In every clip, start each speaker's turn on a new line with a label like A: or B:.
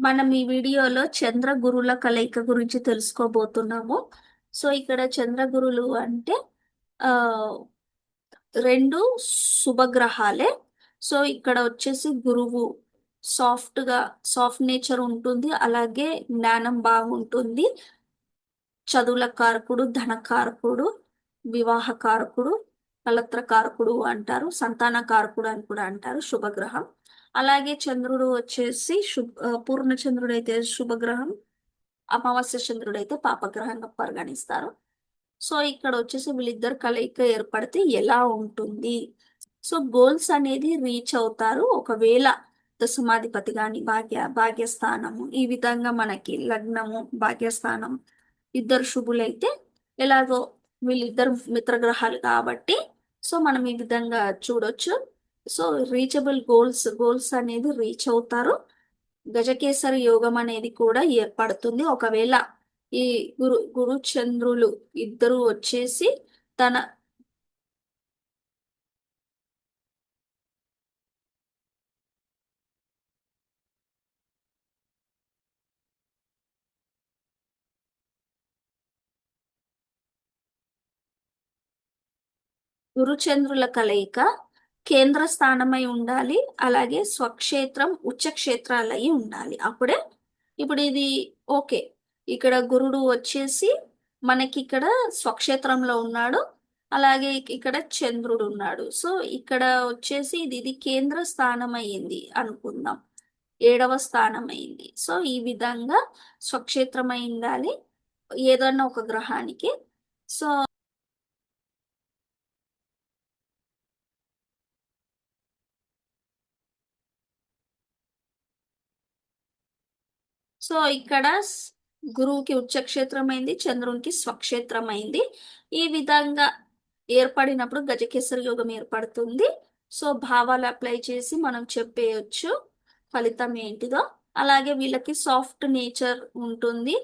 A: మనం ఈ వీడియోలో చంద్ర గురుల కలయిక గురించి తెలుసుకోబోతున్నాము. సో ఇక్కడ చంద్ర గురులు అంటే ఆ రెండు శుభగ్రహాలే. సో ఇక్కడ వచ్చేసి గురువు సాఫ్ట్ గా సాఫ్ట్ నేచర్ ఉంటుంది, అలాగే జ్ఞానం బాగుంటుంది. చదువుల కారకుడు, ధన కారకుడు, వివాహ కారకుడు, కలత్ర కారకుడు అంటారు, సంతాన కారకుడు అని కూడా అంటారు శుభగ్రహం. అలాగే చంద్రుడు వచ్చేసి పూర్ణ చంద్రుడు అయితే శుభగ్రహం, అమావాస్య చంద్రుడు అయితే పాపగ్రహంగా పరిగణిస్తారు. సో ఇక్కడ వచ్చేసి వీళ్ళిద్దరు కలయిక ఏర్పడితే ఎలా ఉంటుంది? సో గోల్స్ అనేది రీచ్ అవుతారు ఒకవేళ దశమాధిపతి కానీ భాగ్యస్థానము ఈ విధంగా మనకి లగ్నము భాగ్యస్థానం ఇద్దరు శుభులైతే ఎలాగో వీళ్ళిద్దరు మిత్రగ్రహాలు కాబట్టి సో మనం ఈ విధంగా చూడొచ్చు. సో రీచబుల్ గోల్స్ అనేది రీచ్ అవుతారు. గజకేసరి యోగం అనేది కూడా ఏర్పడుతుంది ఒకవేళ ఈ గురు చంద్రులు ఇద్దరు వచ్చేసి తన గురుచంద్రుల కలయిక కేంద్ర స్థానమై ఉండాలి, అలాగే స్వక్షేత్రం ఉచ్చక్షేత్రాలై ఉండాలి. అప్పుడే ఇప్పుడు ఇది ఓకే. ఇక్కడ గురుడు వచ్చేసి మనకి ఇక్కడ స్వక్షేత్రంలో ఉన్నాడు, అలాగే ఇక్కడ చంద్రుడు ఉన్నాడు. సో ఇక్కడ వచ్చేసి ఇది కేంద్ర స్థానం అయింది అనుకుందాం, ఏడవ స్థానం అయింది. సో ఈ విధంగా స్వక్షేత్రం అయి ఉండాలి ఏదన్నా ఒక గ్రహానికి. సో సో ఇక్కడ గురువుకి ఉచ్చక్షేత్రమైంది, చంద్రునికి స్వక్షేత్రమైంది. ఈ విధంగా ఏర్పడినప్పుడు గజకేసరి యోగం ఏర్పడుతుంది. సో భావాలు అప్లై చేసి మనం చెప్పేయచ్చు ఫలితం ఏంటిదో. అలాగే వీళ్ళకి సాఫ్ట్ నేచర్ ఉంటుంది,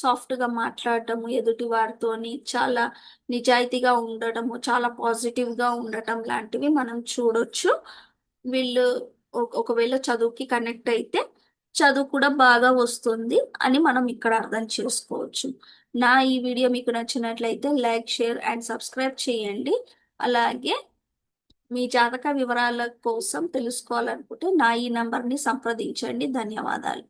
A: సాఫ్ట్ గా మాట్లాడటము, ఎదుటి వారితోని చాలా నిజాయితీగా ఉండటము, చాలా పాజిటివ్ గా ఉండటం లాంటివి మనం చూడొచ్చు. వీళ్ళు ఒకవేళ చదువుకి కనెక్ట్ అయితే చదువు కూడా బాగా వస్తుంది అని మనం ఇక్కడ అర్థం చేసుకోవచ్చు. నా ఈ వీడియో మీకు నచ్చినట్లయితే లైక్, షేర్ అండ్ సబ్స్క్రైబ్ చేయండి. అలాగే మీ జాతక వివరాల కోసం తెలుసుకోవాలనుకుంటే నా ఈ నంబర్ని సంప్రదించండి. ధన్యవాదాలు.